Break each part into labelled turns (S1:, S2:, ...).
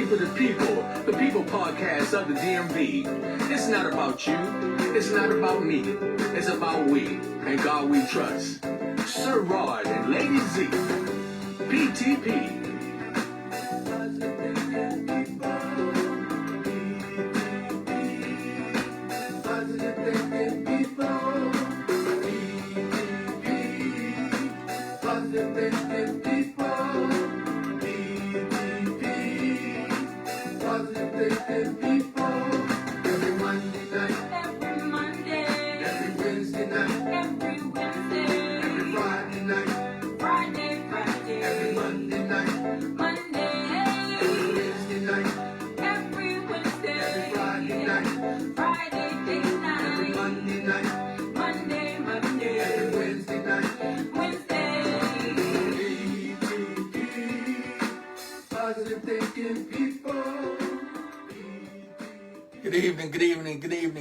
S1: for the people podcast of the DMV. It's not about you, it's not about me, it's about we, and God we trust. Sir Rod and Lady Z, PTP.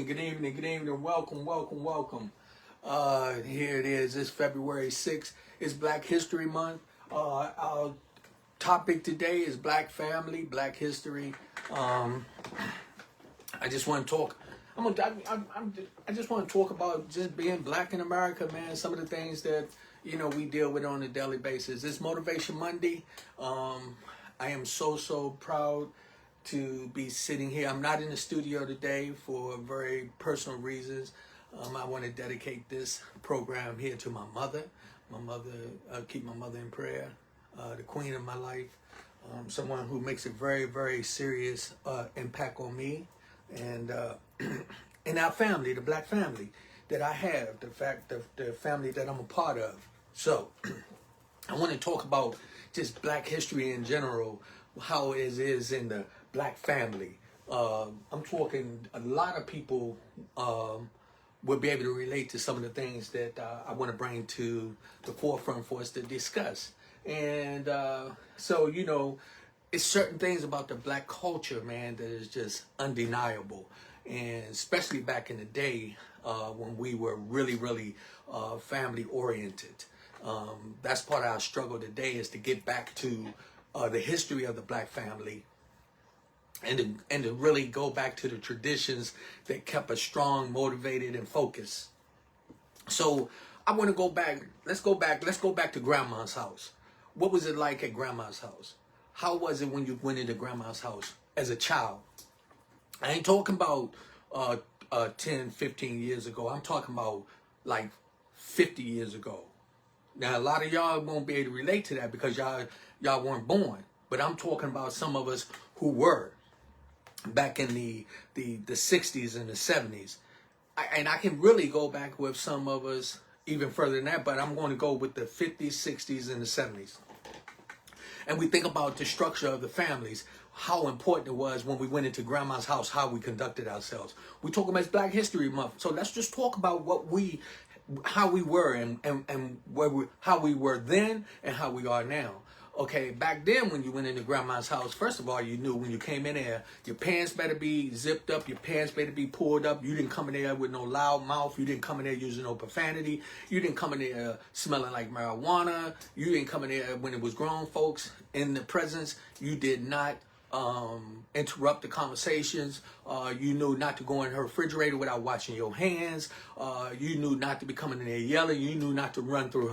S1: Good evening. Welcome. Here it is. It's February 6th. It's Black History Month. Our topic today is Black family, Black history. I just want to talk. I just want to talk about just being Black in America, man. Some of the things that we deal with on a daily basis. It's Motivation Monday. I am so proud to be sitting here. I'm not in the studio today for very personal reasons. I want to dedicate this program here to my mother. Keep my mother in prayer. The queen of my life. Someone who makes a very serious impact on me and in our family, the Black family that I have, the family that I'm a part of. So I want to talk about just Black history in general, how it is in the Black family. I'm talking a lot of people will be able to relate to some of the things that I want to bring to the forefront for us to discuss. And so, it's certain things about the Black culture, man, that is just undeniable. And especially back in the day when we were really family oriented. That's part of our struggle today, is to get back to the history of the Black family and to really go back to the traditions that kept us strong, motivated, and focused. So I want to go back. Let's go back to Grandma's house. What was it like at Grandma's house? How was it when you went into Grandma's house as a child? I ain't talking about 10, 15 years ago. I'm talking about like 50 years ago. Now, a lot of y'all won't be able to relate to that because y'all weren't born. But I'm talking about some of us who were back in the 60s and the 70s. And I can really go back with some of us even further than that, but I'm going to go with the 50s, 60s, and the 70s. And we think about the structure of the families, how important it was when we went into Grandma's house, how we conducted ourselves. We talk about Black History Month, so let's just talk about how we were and how we were then and how we are now. Okay, back then when you went into Grandma's house, first of all, you knew when you came in there, your pants better be zipped up, your pants better be pulled up. You didn't come in there with no loud mouth. You didn't come in there using no profanity. You didn't come in there smelling like marijuana. You didn't come in there when it was grown folks in the presence. You did not interrupt the conversations. You knew not to go in her refrigerator without washing your hands. You knew not to be coming in there yelling. You knew not to run through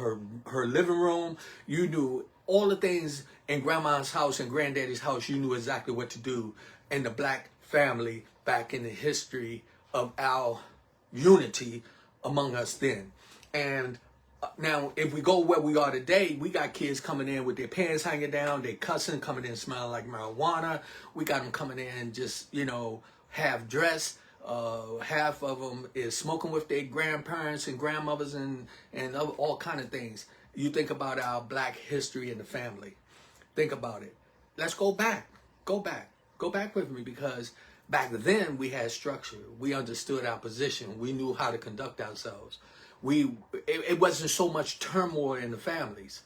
S1: her living room. You knew all the things in Grandma's house and Granddaddy's house. You knew exactly what to do in the Black family back in the history of our unity among us then. And now, if we go where we are today, we got kids coming in with their pants hanging down, they cussing, coming in smelling like marijuana. We got them coming in just, half dressed. Half of them is smoking with their grandparents and grandmothers and all kind of things. You think about our Black history in the family. Think about it. Let's go back. Go back with me, because back then we had structure. We understood our position. We knew how to conduct ourselves. It wasn't so much turmoil in the families,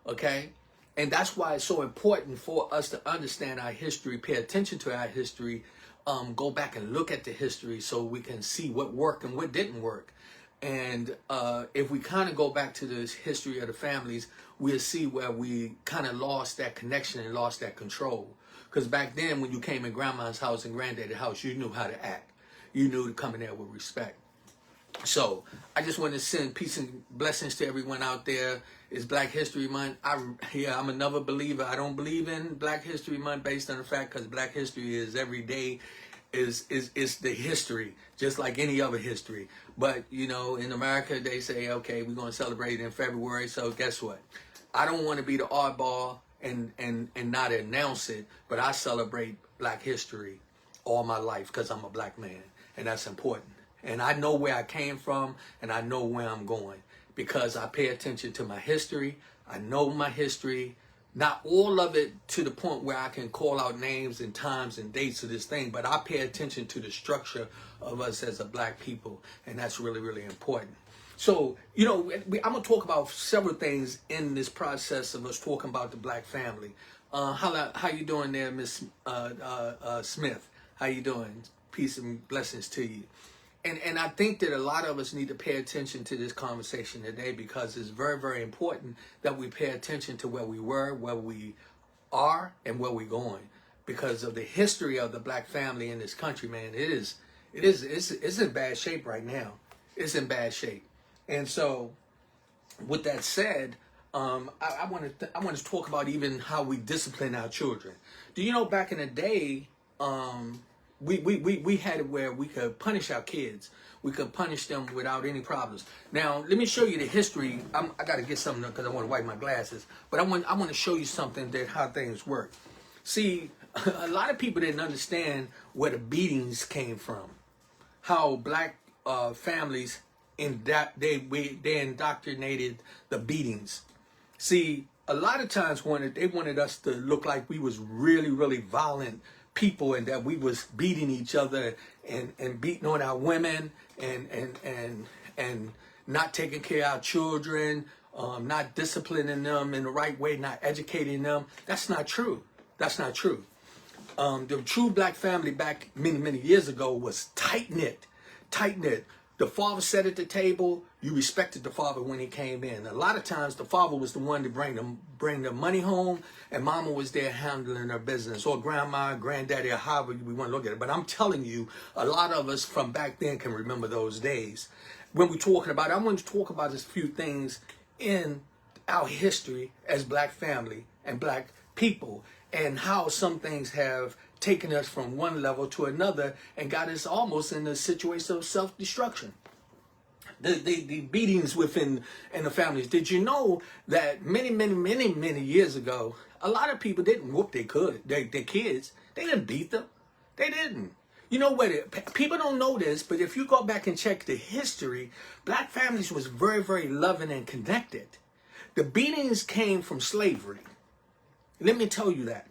S1: okay? And that's why it's so important for us to understand our history, pay attention to our history, go back and look at the history so we can see what worked and what didn't work. And if we kind of go back to the history of the families, we'll see where we kind of lost that connection and lost that control. Because back then, when you came in grandma's house and granddaddy's house, you knew how to act. You knew to come in there with respect. So I just want to send peace and blessings to everyone out there. It's Black History Month. I'm another believer. I don't believe in Black History Month based on the fact because Black history is every day is the history, just like any other history. But, you know, in America, they say, okay, we're going to celebrate in February. So guess what? I don't want to be the oddball and not announce it, but I celebrate Black history all my life because I'm a black man, and that's important. And I know where I came from, and I know where I'm going because I pay attention to my history. I know my history, not all of it to the point where I can call out names and times and dates of this thing, but I pay attention to the structure of us as a black people, and that's really, really important. So, you know, I'm going to talk about several things in this process of us talking about the black family. How you doing there, Miss Smith? How you doing? Peace and blessings to you. And I think that a lot of us need to pay attention to this conversation today because it's very, very important that we pay attention to where we were, where we are, and where we're going. Because of the history of the black family in this country, man, it's in bad shape right now. It's in bad shape. And so, with that said, I want to talk about even how we discipline our children. Do you know back in the day, we had it where we could punish our kids. We could punish them without any problems. Now, let me show you the history. I got to get something because I want to wipe my glasses. But I want to show you something that how things work. See, a lot of people didn't understand where the beatings came from. How black families they indoctrinated the beatings. See, a lot of times they wanted us to look like we was really, really violent people and that we was beating each other and beating on our women and not taking care of our children, not disciplining them in the right way, not educating them. That's not true. That's not true. The true black family back many, many years ago was tight-knit, tight-knit. The father sat at the table. You respected the father when he came in. A lot of times, the father was the one to bring the money home, and mama was there handling her business, or grandma, granddaddy, or however we want to look at it. But I'm telling you, a lot of us from back then can remember those days. When we're talking about it, I want to talk about a few things in our history as black family and black people, and how some things have taken us from one level to another and got us almost in a situation of self-destruction. The beatings within the families. Did you know that many years ago, a lot of people didn't whoop their kids. They didn't beat them. They didn't. You know what? People don't know this, but if you go back and check the history, black families was very, very loving and connected. The beatings came from slavery. Let me tell you that.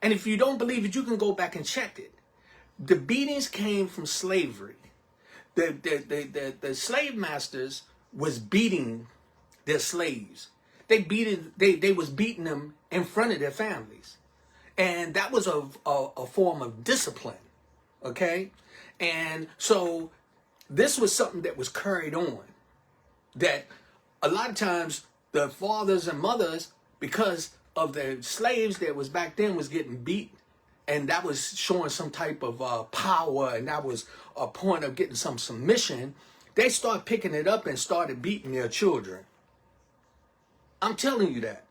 S1: And if you don't believe it, you can go back and check it. The beatings came from slavery. The slave masters was beating their slaves. They was beating them in front of their families. And that was a form of discipline. Okay? And so this was something that was carried on. That a lot of times the fathers and mothers, because of the slaves that was back then was getting beat, and that was showing some type of power, and that was a point of getting some submission, they started picking it up and started beating their children. I'm telling you that.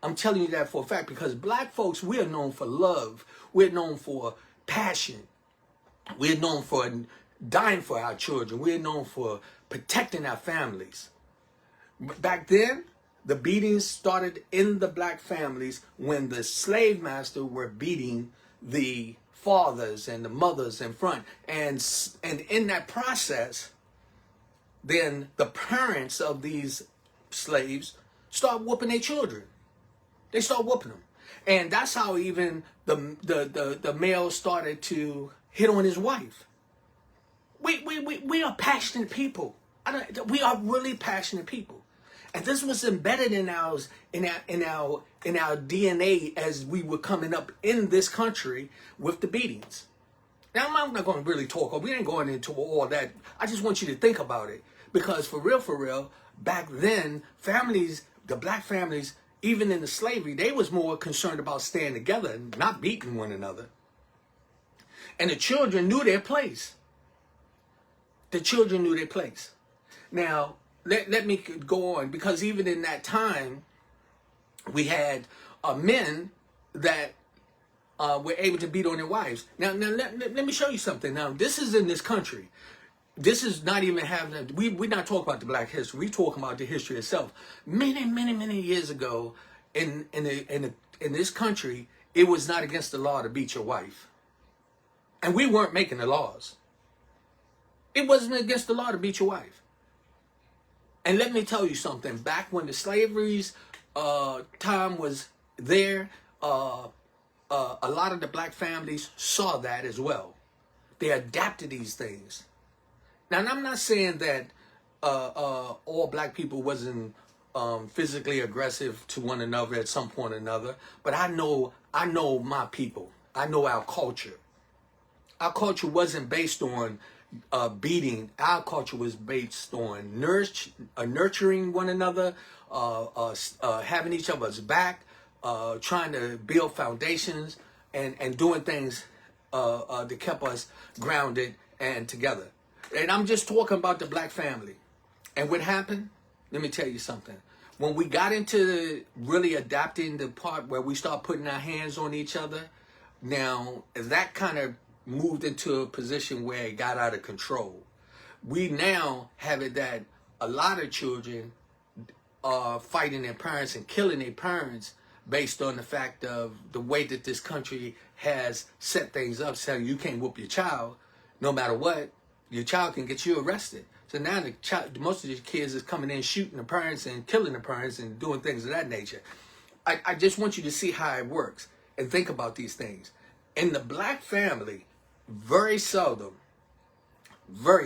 S1: I'm telling you that for a fact because black folks, we're known for love. We're known for passion. We're known for dying for our children. We're known for protecting our families. Back then, the beatings started in the black families when the slave master were beating the fathers and the mothers in front. And in that process, then the parents of these slaves start whooping their children. They start whooping them. And that's how even the male started to hit on his wife. We are passionate people. We are really passionate people. And this was embedded in our DNA as we were coming up in this country with the beatings. Now, I'm not going to really talk. We ain't going into all that. I just want you to think about it. Because for real, back then, families, the black families, even in the slavery, they was more concerned about staying together and not beating one another. And the children knew their place. The children knew their place. Now, let me go on, because even in that time, we had men that were able to beat on their wives. Now let me show you something. Now, this is in this country. This is not even having, we're not talking about the black history. We're talking about the history itself. Many years ago, in this country, it was not against the law to beat your wife. And we weren't making the laws. It wasn't against the law to beat your wife. And let me tell you something. Back when the slavery's time was there, a lot of the black families saw that as well. They adapted these things. Now, I'm not saying that all black people wasn't physically aggressive to one another at some point or another, but I know my people. I know our culture. Our culture wasn't based on beating. Our culture was based on nurturing one another, having each other's back, trying to build foundations, and doing things that kept us grounded and together. And I'm just talking about the black family. And what happened? Let me tell you something. When we got into really adapting the part where we start putting our hands on each other, now that kind of moved into a position where it got out of control. We now have it that a lot of children are fighting their parents and killing their parents based on the fact of the way that this country has set things up, saying you can't whoop your child no matter what. Your child can get you arrested. So now the child, most of these kids is coming in shooting the parents and killing the parents and doing things of that nature. I just want you to see how it works and think about these things. In the black family, very seldom are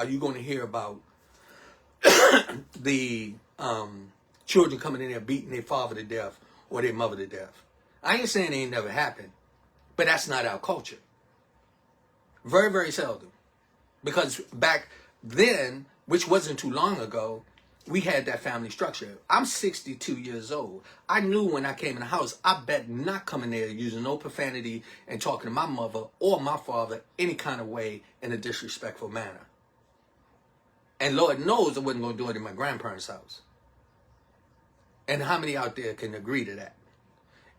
S1: you going to hear about the children coming in there beating their father to death or their mother to death. I ain't saying it ain't never happened, but that's not our culture. Very seldom. Because back then, which wasn't too long ago, we had that family structure. I'm 62 years old. I knew when I came in the house, I bet not coming there using no profanity and talking to my mother or my father any kind of way in a disrespectful manner. And Lord knows I wasn't going to do it in my grandparents' house. And how many out there can agree to that?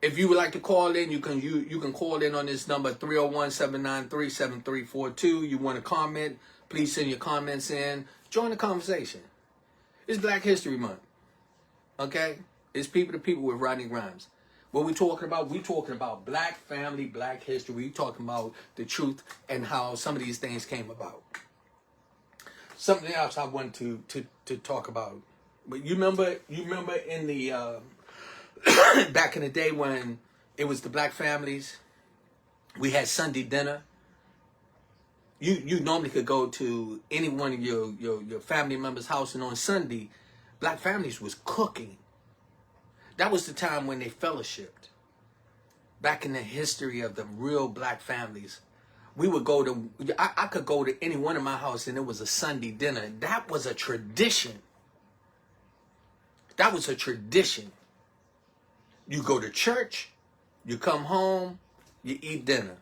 S1: If you would like to call in, you can call in on this number, 301-793-7342. You want to comment, please send your comments in. Join the conversation. It's Black History Month, okay? It's people to people with Rodney Grimes. What we talking about? We talking about black family, black history. We talking about the truth and how some of these things came about. Something else I want to talk about. But you remember in the back in the day when it was the black families, we had Sunday dinner. You normally could go to any one of your family members' house, and on Sunday, black families was cooking. That was the time when they fellowshipped. Back in the history of the real black families, we would go to, I could go to any one of my house and it was a Sunday dinner. That was a tradition. That was a tradition. You go to church, you come home, you eat dinner.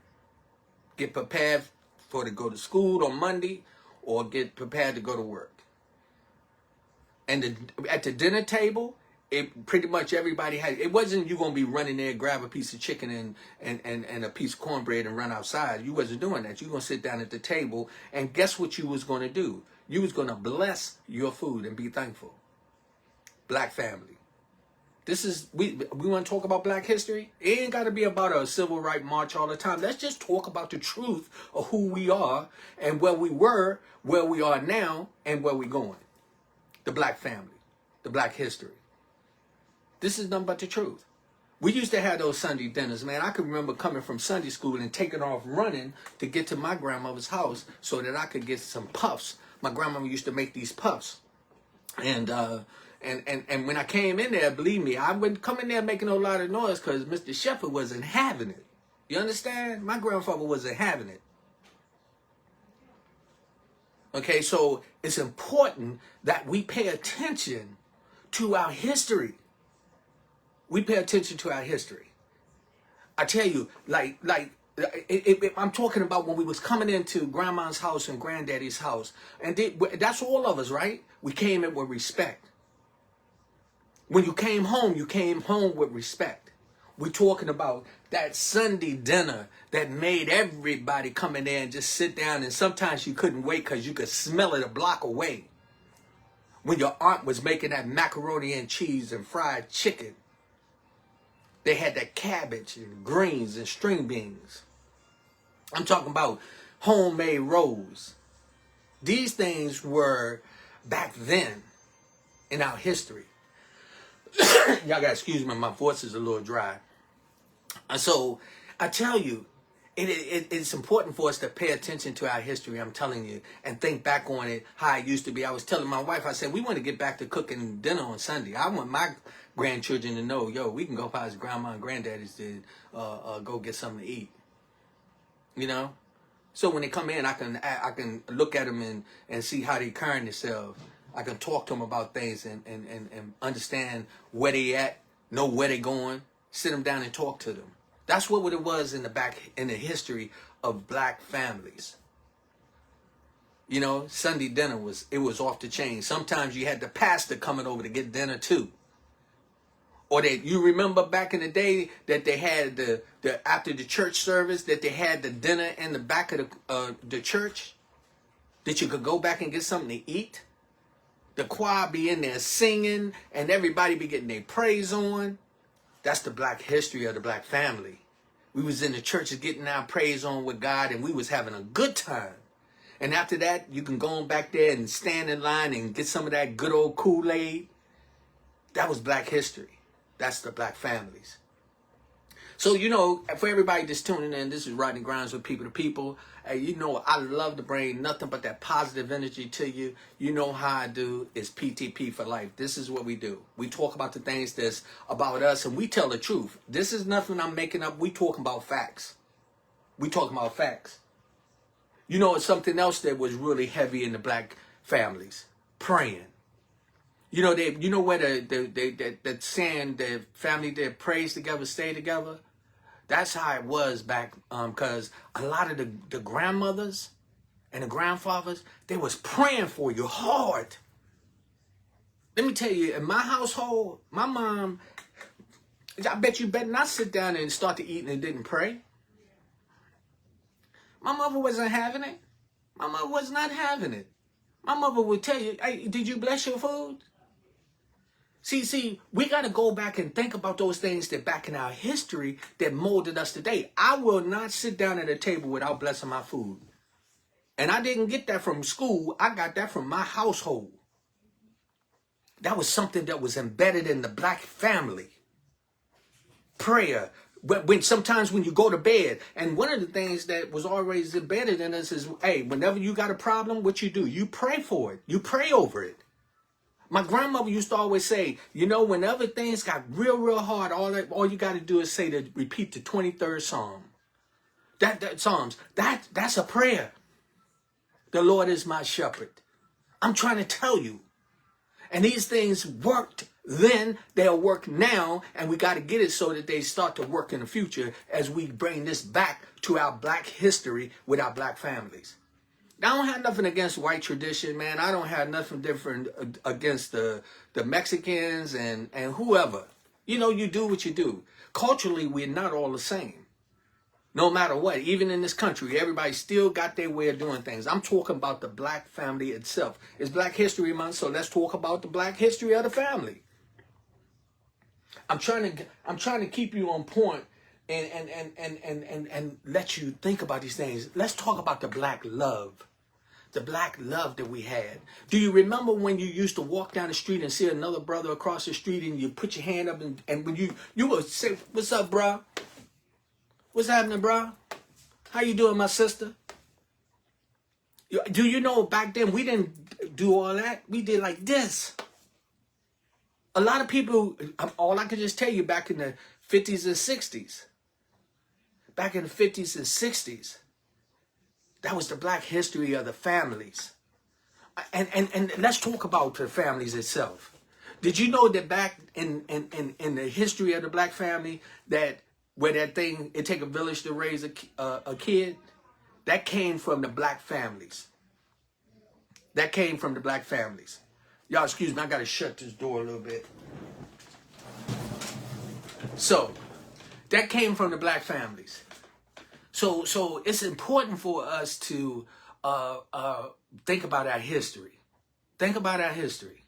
S1: Get prepared for to go to school on Monday or get prepared to go to work. And at the dinner table, it pretty much everybody had, it wasn't you going to be running there, grab a piece of chicken and a piece of cornbread and run outside. You wasn't doing that. You going to sit down at the table, and guess what you was going to do? You was going to bless your food and be thankful. Black family. This is, we want to talk about black history. It ain't got to be about a civil rights march all the time. Let's just talk about the truth of who we are and where we were, where we are now, and where we're going. The black family, the black history. This is nothing but the truth. We used to have those Sunday dinners, man. I can remember coming from Sunday school and taking off running to get to my grandmother's house so that I could get some puffs. My grandmother used to make these puffs. And when I came in there, believe me, I wouldn't come in there making a lot of noise because Mr. Shepherd wasn't having it. You understand? My grandfather wasn't having it. Okay, so it's important that we pay attention to our history. We pay attention to our history. I tell you, I'm talking about when we was coming into grandma's house and granddaddy's house. And that's all of us, right? We came in with respect. When you came home with respect. We're talking about that Sunday dinner that made everybody come in there and just sit down. And sometimes you couldn't wait because you could smell it a block away. When your aunt was making that macaroni and cheese and fried chicken. They had that cabbage and greens and string beans. I'm talking about homemade rolls. These things were back then in our history. Y'all gotta excuse me, my voice is a little dry. And so I tell you, it's important for us to pay attention to our history, I'm telling you, and think back on it, how it used to be. I was telling my wife, I said, we want to get back to cooking dinner on Sunday. I want my grandchildren to know, yo, we can go past grandma and granddaddy's to go get something to eat. You know? So when they come in, I can look at them and see how they carrying themselves. I can talk to them about things and understand where they at, know where they going, sit them down and talk to them. That's what it was in the history of black families. You know, Sunday dinner was off the chain. Sometimes you had the pastor coming over to get dinner too. Or you remember back in the day that they had the after the church service that they had the dinner in the back of the church, that you could go back and get something to eat. The choir be in there singing and everybody be getting their praise on. That's the black history of the black family. We was in the churches getting our praise on with God and we was having a good time. And after that, you can go on back there and stand in line and get some of that good old Kool-Aid. That was black history. That's the black families. So, you know, for everybody just tuning in, this is Rodney Grimes with People to People. Hey, you know, I love to bring nothing but that positive energy to you. You know how I do. It's PTP for life. This is what we do. We talk about the things that's about us and we tell the truth. This is nothing I'm making up. We talking about facts. We talking about facts. You know, it's something else that was really heavy in the black families. Praying. You know, where the saying, the family that prays together, stay together. That's how it was back, because a lot of the grandmothers and the grandfathers, they was praying for you hard. Let me tell you, in my household, my mom, I bet you better not sit down and start to eat and didn't pray. My mother wasn't having it. My mother was not having it. My mother would tell you, hey, did you bless your food? See, we got to go back and think about those things that back in our history that molded us today. I will not sit down at a table without blessing my food. And I didn't get that from school. I got that from my household. That was something that was embedded in the black family. Prayer. Sometimes when you go to bed, and one of the things that was always embedded in us is, hey, whenever you got a problem, what you do? You pray for it. You pray over it. My grandmother used to always say, you know, whenever things got real hard, all you got to do is repeat the 23rd Psalm. Psalms. That's a prayer. The Lord is my shepherd. I'm trying to tell you. And these things worked then, they'll work now, and we got to get it so that they start to work in the future as we bring this back to our black history with our black families. I don't have nothing against white tradition, man. I don't have nothing different against the Mexicans and whoever. You know, you do what you do. Culturally, we're not all the same. No matter what, even in this country, everybody still got their way of doing things. I'm talking about the black family itself. It's Black History Month, so let's talk about the black history of the family. I'm trying to keep you on point and let you think about these things. Let's talk about the black love. The black love that we had. Do you remember when you used to walk down the street and see another brother across the street and you put your hand up and when you would say, what's up, bro? What's happening, bro? How you doing, my sister? Do you know back then we didn't do all that? We did like this. A lot of people, all I can just tell you back in the 50s and 60s. Back in the 50s and 60s. That was the black history of the families. And let's talk about the families itself. Did you know that back in the history of the black family, that where that thing, it take a village to raise a kid, that came from the black families. That came from the black families. Y'all excuse me, I gotta shut this door a little bit. So that came from the black families. So it's important for us to think about our history. Think about our history.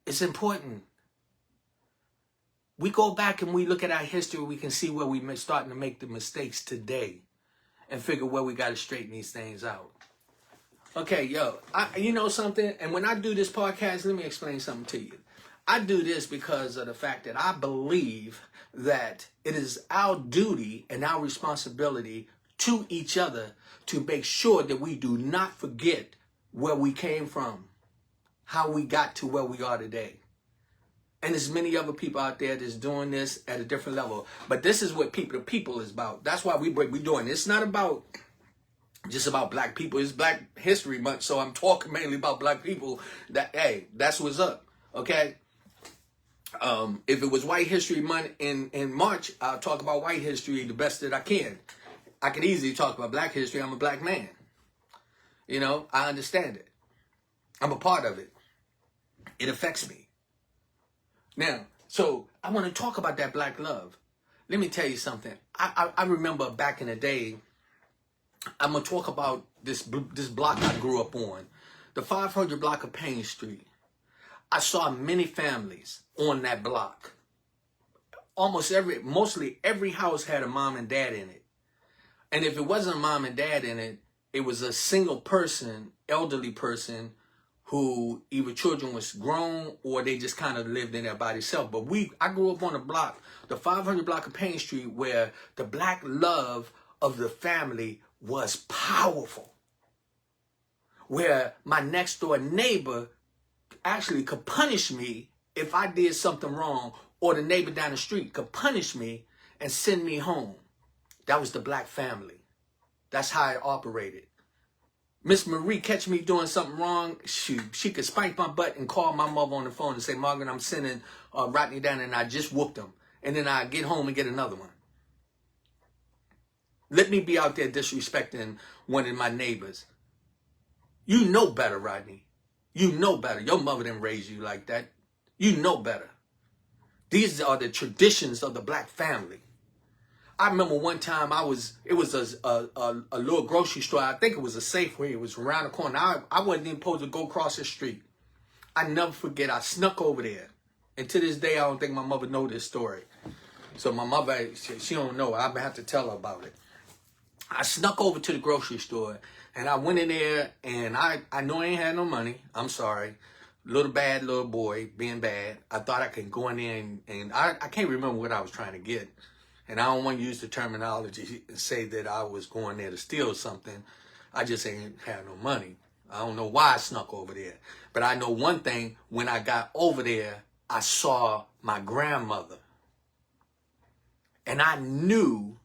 S1: It's important. We go back and we look at our history, we can see where we're starting to make the mistakes today and figure where we got to straighten these things out. Okay, you know something? And when I do this podcast, let me explain something to you. I do this because of the fact that I believe that it is our duty and our responsibility to each other to make sure that we do not forget where we came from, how we got to where we are today. And there's many other people out there that's doing this at a different level. But this is what the people is about. That's why we're doing it. It's not about just about black people. It's Black History Month, so I'm talking mainly about black people. Hey, that's what's up, okay? If it was White History Month in March, I'll talk about white history the best that I can. I can easily talk about black history. I'm a black man. You know, I understand it. I'm a part of it. It affects me. Now, so I want to talk about that black love. Let me tell you something. I remember back in the day, I'm going to talk about this block I grew up on, the 500 block of Payne Street. I saw many families on that block. Mostly every house had a mom and dad in it. And if it wasn't a mom and dad in it, it was a single person, elderly person, who either children was grown or they just kind of lived in there by themselves. But I grew up on a block, the 500 block of Payne Street, where the black love of the family was powerful. Where my next door neighbor actually could punish me if I did something wrong, or the neighbor down the street could punish me and send me home. That was the black family. That's how it operated. Miss Marie catch me doing something wrong, she could spank my butt and call my mother on the phone and say, Margaret, I'm sending Rodney down and I just whooped him. And then I get home and get another one. Let me be out there disrespecting one of my neighbors. You know better, Rodney. You know better. Your mother didn't raise you like that. You know better. These are the traditions of the black family. I remember one time it was a little grocery store. I think it was a Safeway. It was around the corner. I wasn't even supposed to go across the street. I never forget. I snuck over there. And to this day, I don't think my mother know this story. So my mother, she don't know. I'm going to have to tell her about it. I snuck over to the grocery store and I went in there and I know I ain't had no money. I'm sorry. Little boy being bad. I thought I could go in there and I can't remember what I was trying to get. And I don't want to use the terminology and say that I was going there to steal something. I just ain't had no money. I don't know why I snuck over there. But I know one thing, when I got over there, I saw my grandmother. And I knew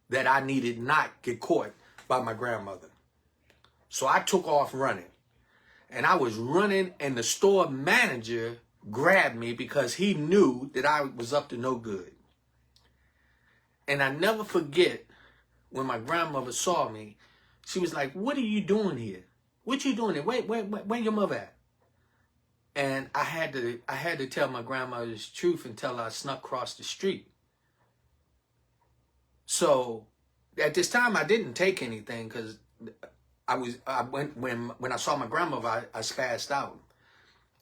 S1: that I needed not get caught by my grandmother. So I took off running. And I was running and the store manager grabbed me because he knew that I was up to no good. And I never forget when my grandmother saw me, she was like, what are you doing here? What you doing here? Where your mother at? And I had to tell my grandmother the truth and tell her I snuck across the street. So at this time I didn't take anything because when I saw my grandmother, I spazzed out.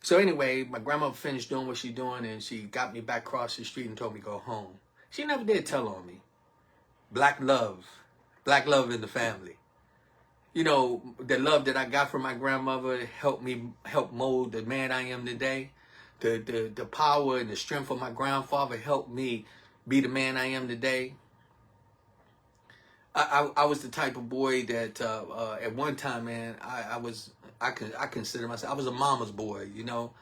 S1: So anyway, my grandmother finished doing what she's doing and she got me back across the street and told me to go home. She never did tell on me. Black love in the family. You know, the love that I got from my grandmother helped mold the man I am today. The power and the strength of my grandfather helped me be the man I am today. I was the type of boy that at one time, man, I consider myself, I was a mama's boy, you know.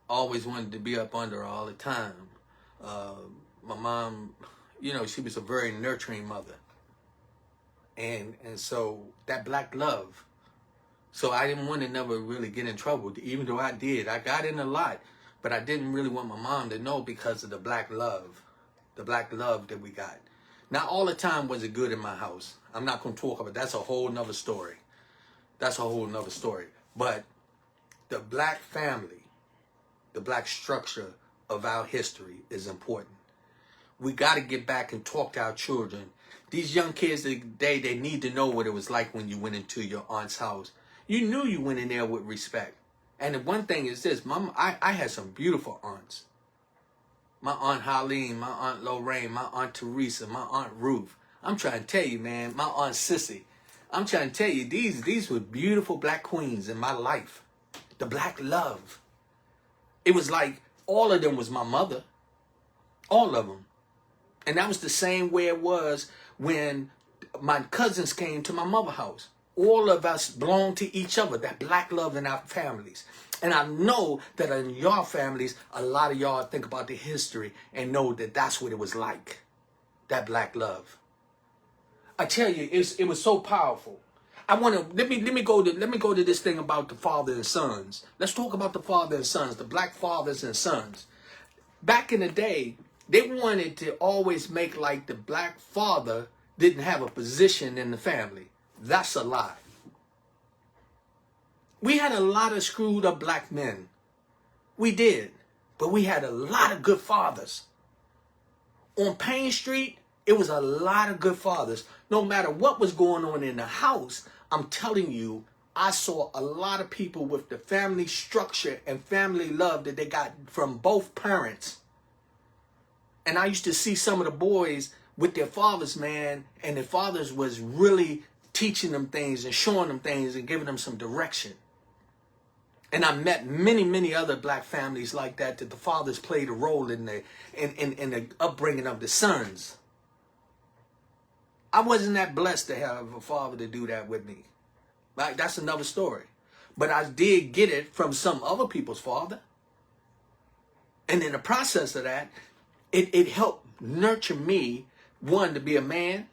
S1: Always wanted to be up under her all the time. My mom, you know, she was a very nurturing mother. And so that black love So I didn't want to never really get in trouble, even though I did. I got in a lot, but I didn't really want my mom to know because of the black love that we got. Not all the time was it good in my house. I'm not going to talk about it. That's a whole nother story. That's a whole nother story. But the black family, the black structure of our history is important. We got to get back and talk to our children. These young kids today, they need to know what it was like when you went into your aunt's house. You knew you went in there with respect. And the one thing is this, I had some beautiful aunts. My Aunt Harleen, my Aunt Lorraine, my Aunt Teresa, my Aunt Ruth. I'm trying to tell you, man, my Aunt Sissy. I'm trying to tell you, these were beautiful black queens in my life. The black love. It was like all of them was my mother. All of them. And that was the same way it was when my cousins came to my mother's house. All of us belong to each other, that black love in our families. And I know that in your families, a lot of y'all think about the history and know that that's what it was like, that black love. I tell you, it was so powerful. I want to let me go to this thing about the father and sons. Let's talk about the father and sons, the black fathers and sons. Back in the day, they wanted to always make like the black father didn't have a position in the family. That's a lie. We had a lot of screwed up black men. We did. But we had a lot of good fathers. On Payne Street, it was a lot of good fathers. No matter what was going on in the house, I'm telling you, I saw a lot of people with the family structure and family love that they got from both parents. And I used to see some of the boys with their fathers, man, and their fathers was really teaching them things and showing them things and giving them some direction. And I met many, many other black families like that the fathers played a role in the upbringing of the sons. I wasn't that blessed to have a father to do that with me. Right? That's another story. But I did get it from some other people's father. And in the process of that, it helped nurture me, one, to be a man,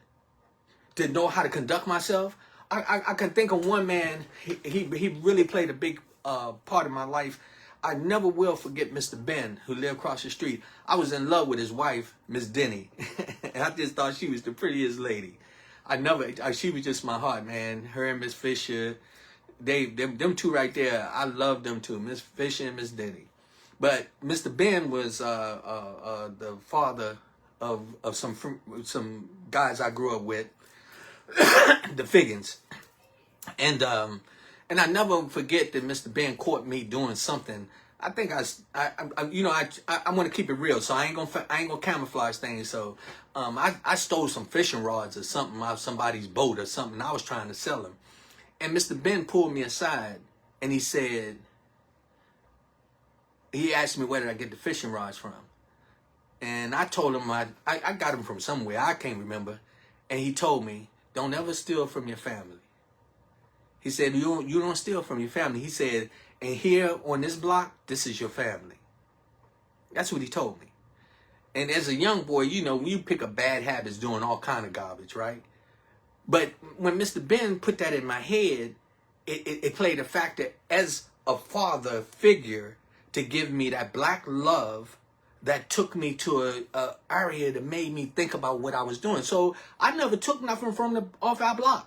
S1: to know how to conduct myself. I can think of one man, he really played a big part of my life. I never will forget Mr. Ben, who lived across the street. I was in love with his wife, Miss Denny. And I just thought she was the prettiest lady. She was just my heart, man. Her and Miss Fisher, them two right there, I loved them too, Miss Fisher and Miss Denny. But Mr. Ben was the father of some guys I grew up with, the Figgins, and I never forget that Mr. Ben caught me doing something. I think I want to keep it real, so I ain't gonna camouflage things. So I stole some fishing rods or something out of somebody's boat or something. I was trying to sell them, and Mr. Ben pulled me aside and he asked me where did I get the fishing rods from, and I told him I got them from somewhere, I can't remember, and he told me, don't ever steal from your family. He said, you don't steal from your family. He said, and here on this block, this is your family. That's what he told me. And as a young boy, when you pick up bad habits doing all kind of garbage, right? But when Mr. Ben put that in my head, it played a factor as a father figure to give me that black love that took me to a area that made me think about what I was doing. So I never took nothing from off our block.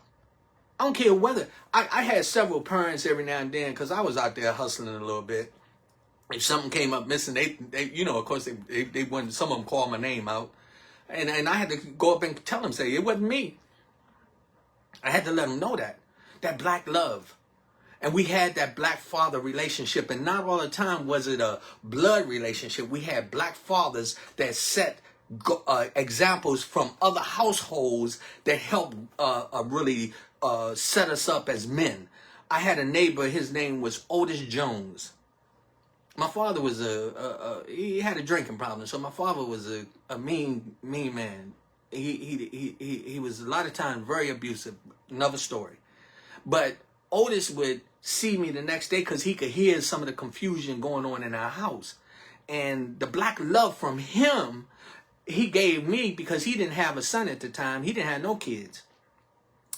S1: I don't care whether I had several parents every now and then because I was out there hustling a little bit. If something came up missing, they of course they wouldn't. Some of them called my name out, and I had to go up and tell them, say it wasn't me. I had to let them know that black love. And we had that black father relationship, and not all the time was it a blood relationship. We had black fathers that set examples from other households that helped really set us up as men. I had a neighbor, his name was Otis Jones. My father was he had a drinking problem, so my father was a mean man. He was a lot of times very abusive. Another story. But Otis would see me the next day because he could hear some of the confusion going on in our house. And the black love from him, he gave me because he didn't have a son at the time. He didn't have no kids.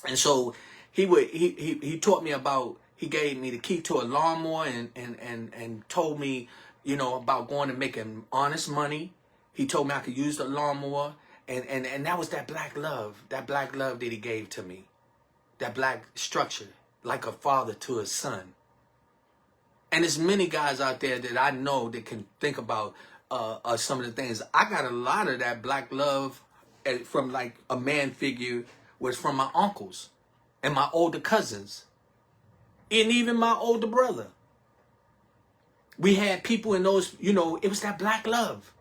S1: And so he taught me about He gave me the key to a lawnmower and told me, you know, about going and making honest money. He told me I could use the lawnmower. And that was that black love that he gave to me. That black structure, like a father to his son. And there's many guys out there that I know that can think about some of the things. I got a lot of that black love from like a man figure was from my uncles and my older cousins and even my older brother. We had people in those, you know, it was that black love.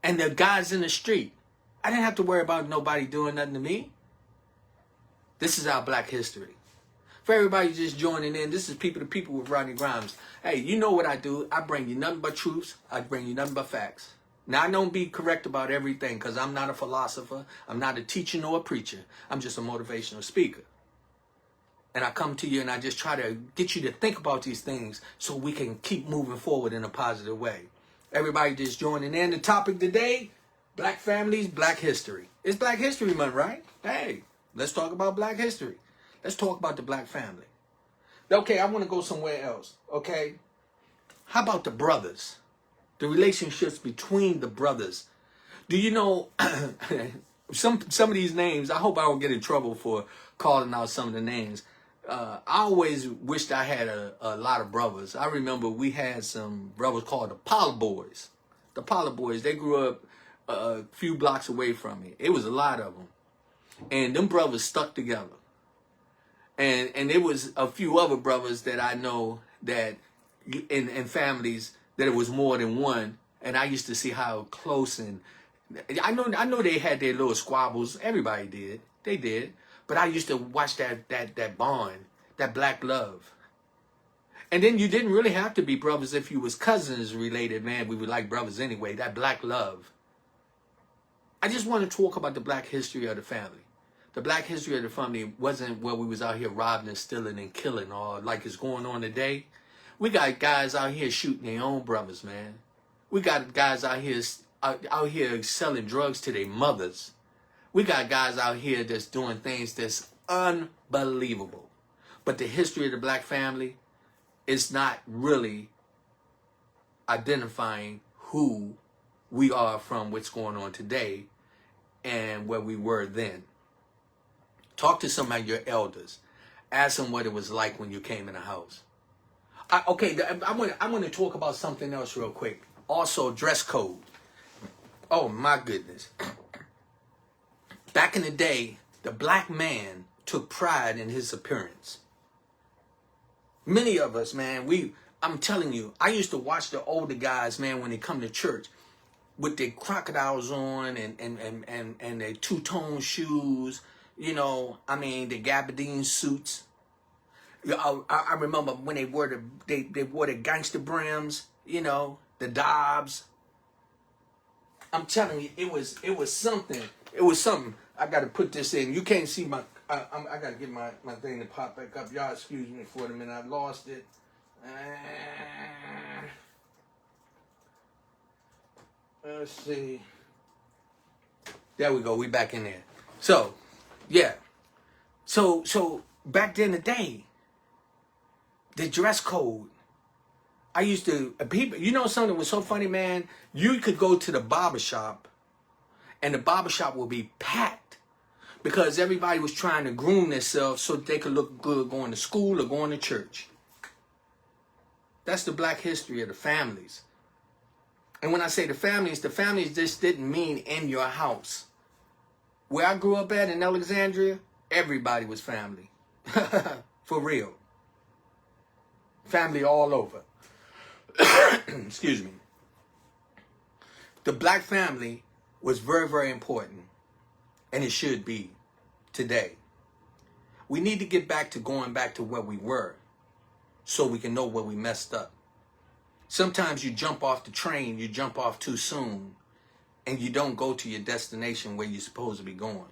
S1: And the guys in the street. I didn't have to worry about nobody doing nothing to me. This is our black history. For everybody just joining in, this is People to People with Rodney Grimes. Hey, you know what I do. I bring you nothing but truths. I bring you nothing but facts. Now, I don't be correct about everything because I'm not a philosopher. I'm not a teacher nor a preacher. I'm just a motivational speaker. And I come to you and I just try to get you to think about these things so we can keep moving forward in a positive way. Everybody just joining in. The topic today, Black families, Black history. It's Black History Month, right? Hey, let's talk about Black history. Let's talk about the black family. Okay, I want to go somewhere else, okay? How about the brothers? The relationships between the brothers. Do you know some of these names, I hope I don't get in trouble for calling out some of the names. I always wished I had a lot of brothers. I remember we had some brothers called the Poller Boys. The Poller Boys, they grew up a few blocks away from me. It was a lot of them. And them brothers stuck together. And there was a few other brothers that I know that in families that it was more than one. And I used to see how close and I know they had their little squabbles. Everybody did. They did. But I used to watch that bond, that black love. And then you didn't really have to be brothers if you was cousins related, man. We were like brothers anyway. That black love. I just want to talk about the black history of the family. The black history of the family wasn't where we was out here robbing and stealing and killing or like it's going on today. We got guys out here shooting their own brothers, man. We got guys out here selling drugs to their mothers. We got guys out here that's doing things that's unbelievable. But the history of the black family is not really identifying who we are from what's going on today and where we were then. Talk to some of your elders. Ask them what it was like when you came in the house. I want to talk about something else real quick. Also, dress code. Oh, my goodness. Back in the day, the black man took pride in his appearance. Many of us, man, I'm telling you, I used to watch the older guys, man, when they come to church with their crocodiles on and their two-tone shoes. You know, I mean, the gabardine suits. I remember when they wore the gangster brims, you know, the Dobbs. I'm telling you, it was something. It was something. I got to put this in. You can't see my. I got to get my thing to pop back up. Y'all excuse me for a minute. I lost it. Let's see. There we go. We back in there. So. Yeah. So back in the day, the dress code, I used to, people, you know something that was so funny, man? You could go to the barbershop and the barbershop would be packed because everybody was trying to groom themselves so that they could look good going to school or going to church. That's the black history of the families. And when I say the families just didn't mean in your house. Where I grew up at in Alexandria, everybody was family. For real. Family all over. Excuse me. The black family was very, very important. And it should be today. We need to get back to going back to where we were so we can know where we messed up. Sometimes you jump off the train, you jump off too soon. And you don't go to your destination where you're supposed to be going.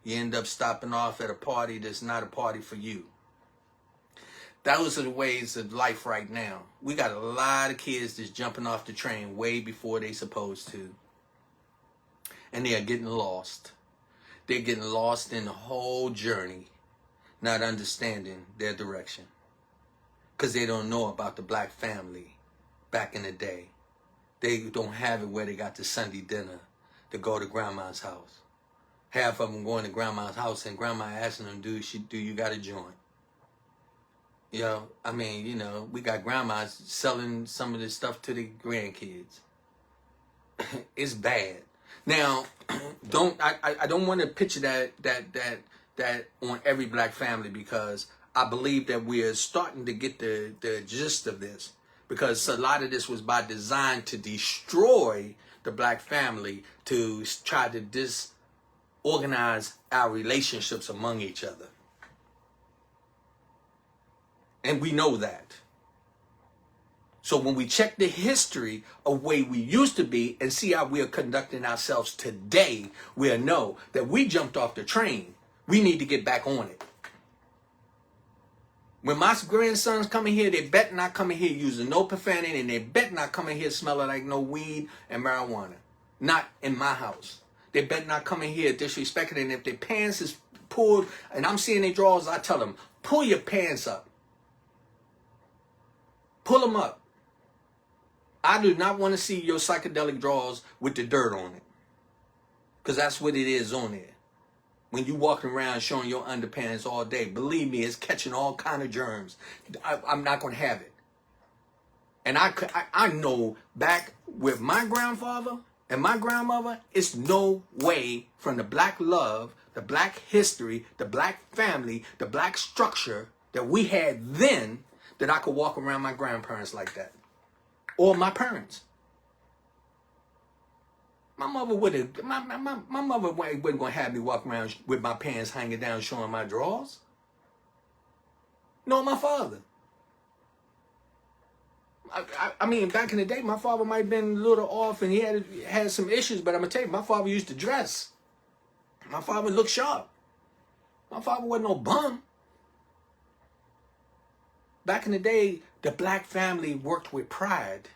S1: You end up stopping off at a party that's not a party for you. Those are the ways of life right now. We got a lot of kids that's jumping off the train way before they supposed to. And they are getting lost. They're getting lost in the whole journey, not understanding their direction. because they don't know about the black family back in the day. They don't have it where they got the Sunday dinner to go to grandma's house. Half of them going to grandma's house and grandma asking them, do you got a joint? You know, I mean, you know, we got grandmas selling some of this stuff to the grandkids. It's bad. Now, I don't want to picture that on every black family, because I believe that we are starting to get the gist of this, because a lot of this was by design to destroy the black family, to try to disorganize our relationships among each other. And we know that. So when we check the history of way we used to be and see how we are conducting ourselves today, we'll know that we jumped off the train. We need to get back on it. When my grandsons come in here, they bet not come in here using no profanity, and they bet not come in here smelling like no weed and marijuana. Not in my house. They bet not come in here disrespecting, and if their pants is pulled and I'm seeing their drawers, I tell them, pull your pants up. Pull them up. I do not want to see your psychedelic drawers with the dirt on it. Because that's what it is on there. When you walking around showing your underpants all day, believe me, it's catching all kind of germs. I'm not going to have it. And I know back with my grandfather and my grandmother, it's no way from the black love, the black history, the black family, the black structure that we had then, that I could walk around my grandparents like that. Or my parents. My mother wouldn't. My mother wasn't going to have me walk around with my pants hanging down, showing my drawers. No, my father. I mean, back in the day, my father might have been a little off, and he had some issues. But I'm gonna tell you, my father used to dress. My father looked sharp. My father wasn't no bum. Back in the day, the black family worked with pride.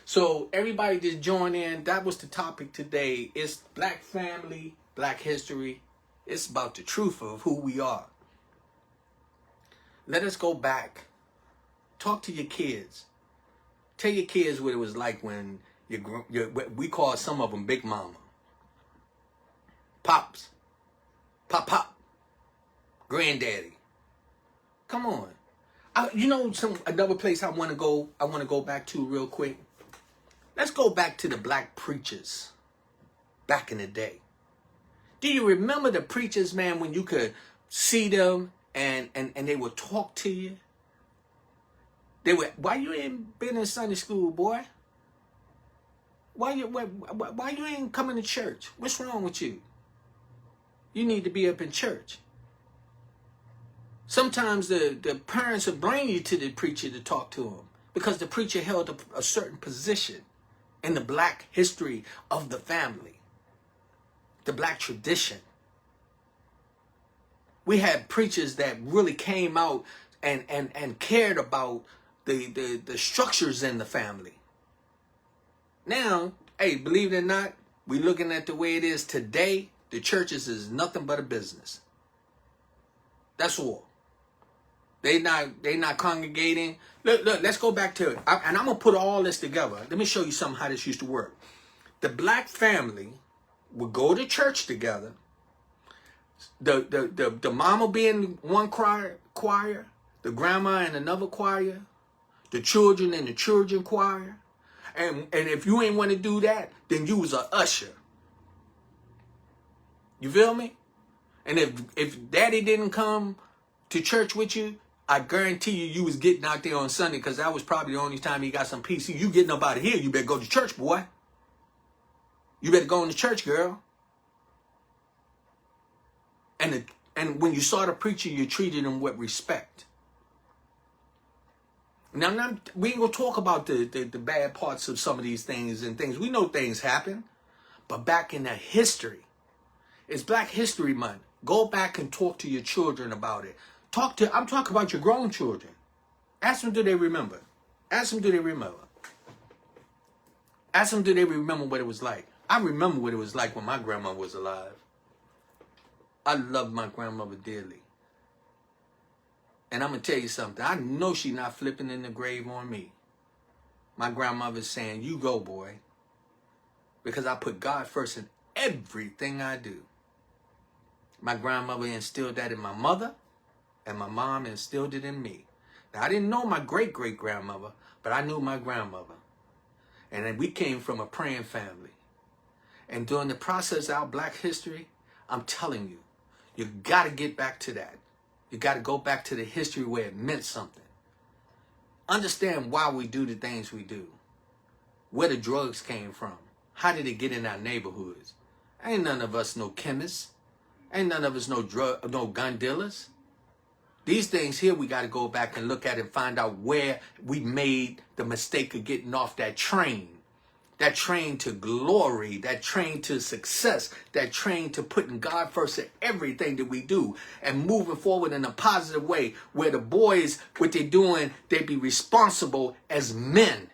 S1: So everybody just join in. That was the topic today. It's black family, black history. It's about the truth of who we are. Let us go back. Talk to your kids. Tell your kids what it was like when we call some of them Big Mama. Pops. Pop. Granddaddy. Come on. You know another place I want to go back to real quick. Let's go back to the black preachers back in the day. Do you remember the preachers, man, when you could see them and they would talk to you? They would, why you ain't been in Sunday school, boy? Why you ain't coming to church? What's wrong with you? You need to be up in church. Sometimes the parents will bring you to the preacher to talk to him because the preacher held a certain position in the black history of the family, the black tradition. We had preachers that really came out and cared about the structures in the family. Now, hey, believe it or not, we looking at the way it is today, the churches is nothing but a business. That's all. They not congregating. Look, let's go back to it. And I'm going to put all this together. Let me show you something how this used to work. The black family would go to church together. The mama be in one choir, the grandma in another choir, the children in the children choir. And if you ain't want to do that, then you was a usher. You feel me? And if daddy didn't come to church with you, I guarantee you was getting out there on Sunday, because that was probably the only time he got some peace. You getting up out of here, you better go to church, boy. You better go into church, girl. And when you saw the preacher, you treated him with respect. Now, we ain't going to talk about the bad parts of some of these things and things. We know things happen. But back in the history, it's Black History Month. Go back and talk to your children about it. I'm talking about your grown children. Ask them, do they remember? Ask them, do they remember? Ask them, do they remember what it was like? I remember what it was like when my grandma was alive. I loved my grandmother dearly. And I'm going to tell you something. I know she's not flipping in the grave on me. My grandmother's saying, you go, boy. Because I put God first in everything I do. My grandmother instilled that in my mother, and my mom instilled it in me. Now, I didn't know my great-great-grandmother, but I knew my grandmother. And then we came from a praying family. And during the process of our black history, I'm telling you, you got to get back to that. You got to go back to the history where it meant something. Understand why we do the things we do. Where the drugs came from. How did it get in our neighborhoods? Ain't none of us no chemists. Ain't none of us no gun dealers. These things here we got to go back and look at and find out where we made the mistake of getting off that train. That train to glory, that train to success, that train to putting God first in everything that we do and moving forward in a positive way where the boys, what they're doing, they be responsible as men.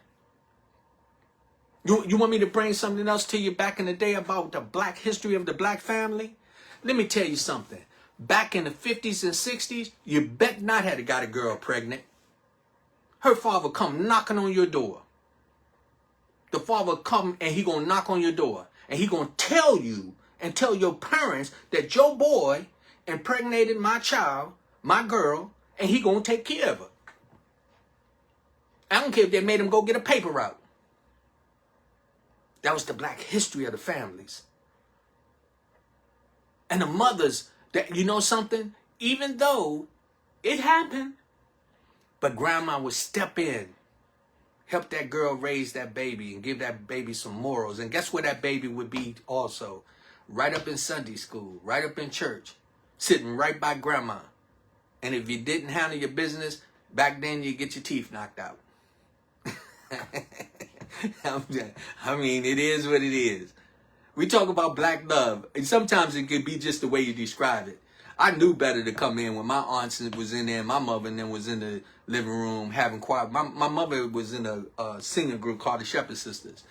S1: You want me to bring something else to you back in the day about the black history of the black family? Let me tell you something. Back in the 50s and 60s, you bet not had got a girl pregnant. Her father come knocking on your door. The father come and he gonna knock on your door. And he gonna tell you and tell your parents that your boy impregnated my child, my girl, and he gonna take care of her. I don't care if they made him go get a paper route. That was the black history of the families. And the mothers, that, you know something? Even though it happened, but grandma would step in, help that girl raise that baby and give that baby some morals. And guess where that baby would be also? Right up in Sunday school, right up in church, sitting right by grandma. And if you didn't handle your business, back then you get your teeth knocked out. I mean, it is what it is. We talk about black love, and sometimes it could be just the way you describe it. I knew better to come in when my aunts was in there, and my mother and then was in the living room having quiet. My mother was in a singing group called the Shepherd Sisters.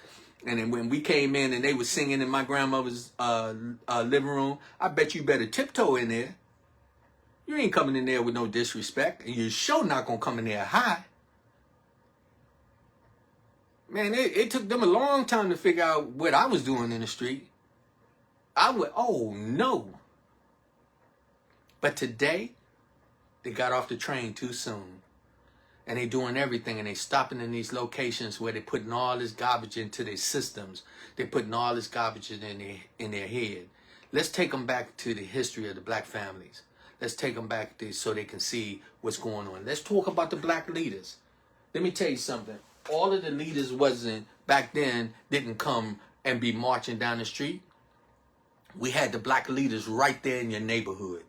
S1: And then when we came in and they were singing in my grandmother's living room, I bet you better tiptoe in there. You ain't coming in there with no disrespect, and you're sure not going to come in there high. Man, it took them a long time to figure out what I was doing in the street. Oh no. But today, they got off the train too soon. And they doing everything, and they stopping in these locations where they putting all this garbage into their systems. They putting all this garbage in their head. Let's take them back to the history of the black families. Let's take them back so they can see what's going on. Let's talk about the black leaders. Let me tell you something. All of the leaders back then didn't come and be marching down the street. We had the black leaders right there in your neighborhood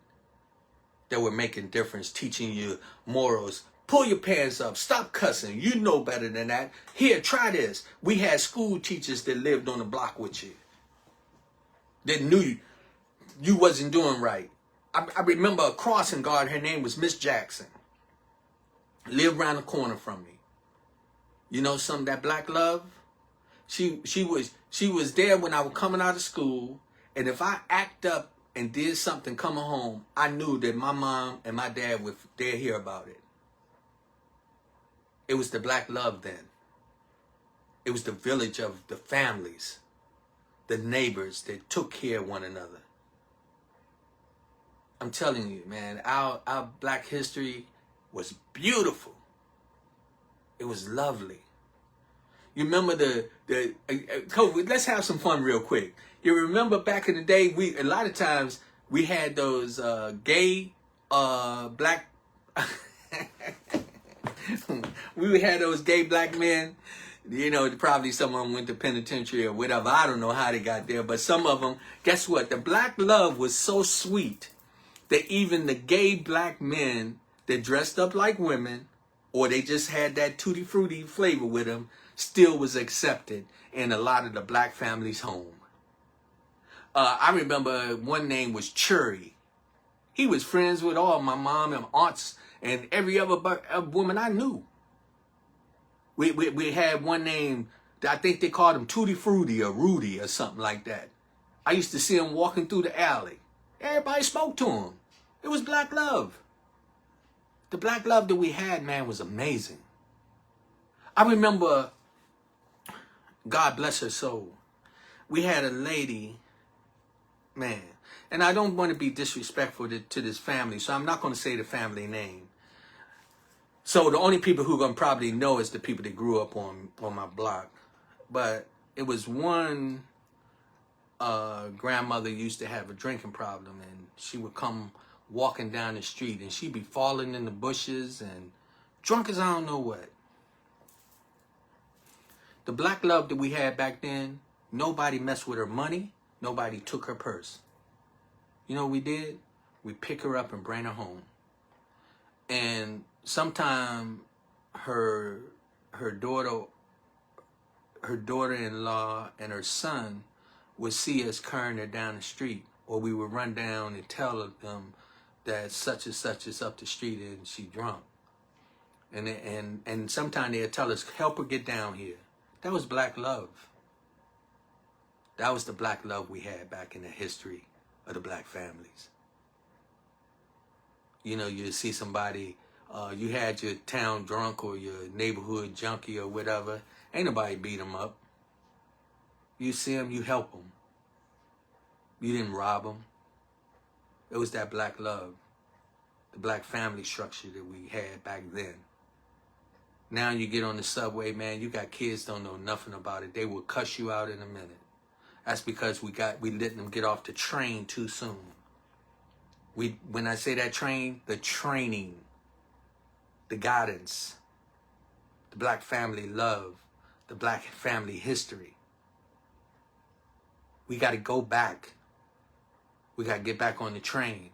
S1: that were making difference, teaching you morals. Pull your pants up. Stop cussing. You know better than that. Here, try this. We had school teachers that lived on the block with you. That knew you wasn't doing right. I remember a crossing guard. Her name was Miss Jackson. Lived around the corner from me. You know something, that black love? She was there when I was coming out of school. And if I act up and did something coming home, I knew that my mom and my dad they'd hear about it. It was the black love then. It was the village of the families, the neighbors that took care of one another. I'm telling you, man, our black history was beautiful. It was lovely. You remember COVID? Let's have some fun real quick. You remember back in the day, a lot of times we had those gay black. We had those gay black men. You know, probably some of them went to penitentiary or whatever. I don't know how they got there, but some of them. Guess what? The black love was so sweet that even the gay black men that dressed up like women, or they just had that tutti frutti flavor with them, still was accepted in a lot of the black families' home. I remember one name was Churi. He was friends with all my mom and aunts and every other woman I knew. We had one name, I think they called him Tutti Frutti or Rudy or something like that. I used to see him walking through the alley. Everybody spoke to him. It was black love. The black love that we had, man, was amazing. I remember, God bless her soul, we had a lady, man, and I don't want to be disrespectful to this family, so I'm not going to say the family name. So the only people who are going to probably know is the people that grew up on my block. But it was one grandmother used to have a drinking problem, and she would come walking down the street, and she'd be falling in the bushes and drunk as I don't know what. The black love that we had back then, nobody messed with her money. Nobody took her purse. You know what we did? We pick her up and bring her home. And sometime her daughter-in-law and her son would see us carrying her down the street, or we would run down and tell them that such and such is up the street and she drunk. And sometimes they'd tell us, help her get down here. That was black love. That was the black love we had back in the history of the black families. You know, you see somebody, you had your town drunk or your neighborhood junkie or whatever. Ain't nobody beat them up. You see them, you help them. You didn't rob them. It was that black love, the black family structure that we had back then. Now you get on the subway, man, you got kids don't know nothing about it. They will cuss you out in a minute. That's because we let them get off the train too soon. When I say that train, the training, the guidance, the black family love, the black family history. We got to go back. We got to get back on the train.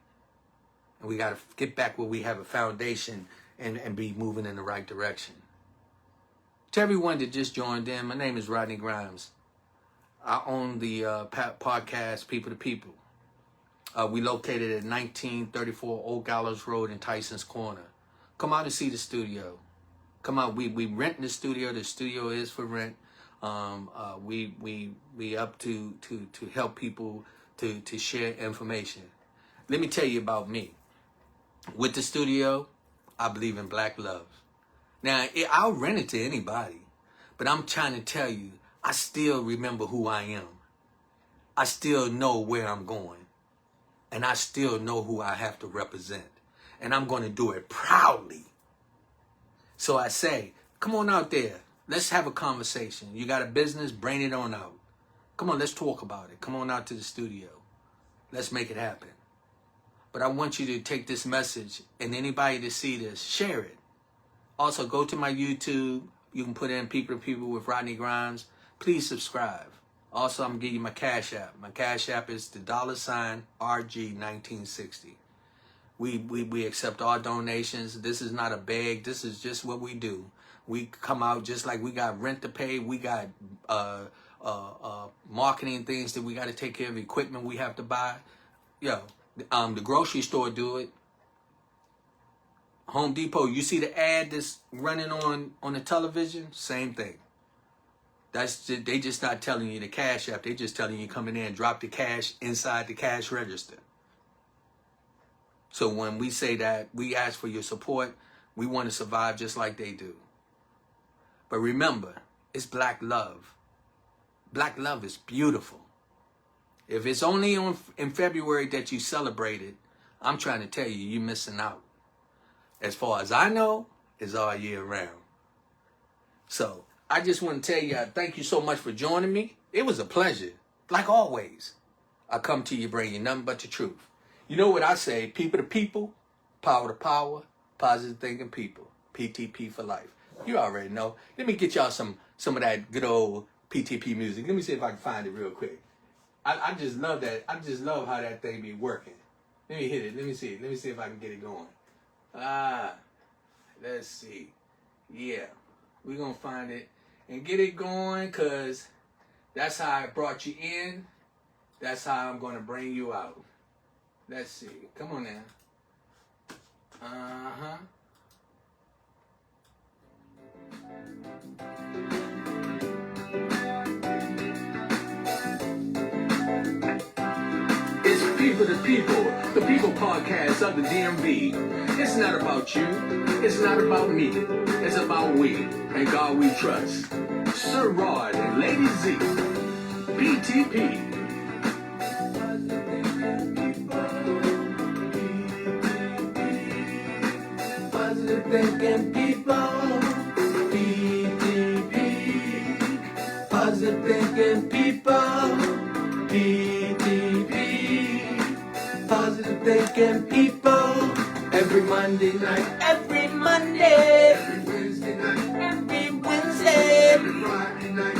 S1: And we got to get back where we have a foundation and be moving in the right direction. To everyone that just joined in, my name is Rodney Grimes. I own the podcast People to People. We located at 1934 Old Gallows Road in Tyson's Corner. Come out and see the studio. Come out. We rent the studio. The studio is for rent. We up to help people to share information. Let me tell you about me. With the studio, I believe in black love. Now, I'll rent it to anybody, but I'm trying to tell you, I still remember who I am. I still know where I'm going, and I still know who I have to represent, and I'm going to do it proudly. So I say, come on out there. Let's have a conversation. You got a business? Bring it on out. Come on, let's talk about it. Come on out to the studio. Let's make it happen. But I want you to take this message, and anybody to see this, share it. Also, go to my YouTube. You can put in People to People with Rodney Grimes. Please subscribe. Also, I'm going to give you my Cash App. My Cash App is the $RG1960. We accept all donations. This is not a beg. This is just what we do. We come out just like we got rent to pay. We got marketing things that we got to take care of, equipment we have to buy. Yo, the grocery store do it. Home Depot, you see the ad that's running on the television? Same thing. They just not telling you the Cash App. They just telling you come in there and drop the cash inside the cash register. So when we say that we ask for your support, we want to survive just like they do. But remember, it's black love. Black love is beautiful. If it's only in February that you celebrate it, I'm trying to tell you, you're missing out. As far as I know, it's all year round. So I just want to tell you, thank you so much for joining me. It was a pleasure. Like always, I come to you bringing nothing but the truth. You know what I say, people to people, power to power, positive thinking people, PTP for life. You already know. Let me get y'all some of that good old PTP music. Let me see if I can find it real quick. I just love that. I just love how that thing be working. Let me hit it. Let me see. Let me see if I can get it going. Let's see. Yeah, we're going to find it and get it going, because that's how I brought you in. That's how I'm going to bring you out. Let's see. Come on now. It's people to
S2: the people podcast of the DMV. It's not about you, it's not about me, it's about we, and God we trust. Sir Rod and Lady Z, PTP.
S1: Positive thinking people, PTP. Positive thinking people, PTP. Positive thinking people. Every Monday night, every Monday, every Wednesday night, every Wednesday, every Friday night,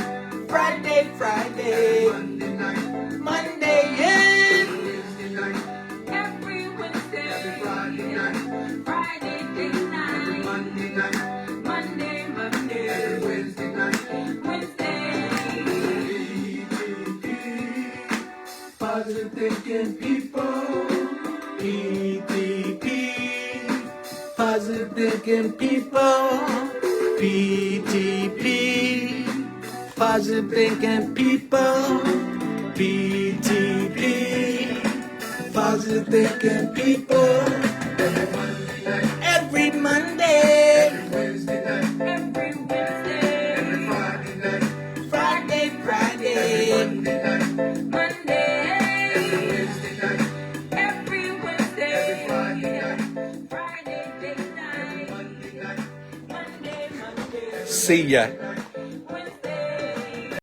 S1: Friday, Monday night, Monday, yeah. Every Wednesday night, every Wednesday, every Friday night, Friday night, every Monday night, Monday, every Wednesday night, Wednesday. Positive thinking people, PTP. Positive thinking people, PTP. Positive thinking people, PTP. Positive thinking people. Every Monday, every Wednesday night, every Friday night, Friday, every Monday night, Monday, every Wednesday night, every Wednesday, every Friday night, Friday night, every Monday night, Monday. See ya.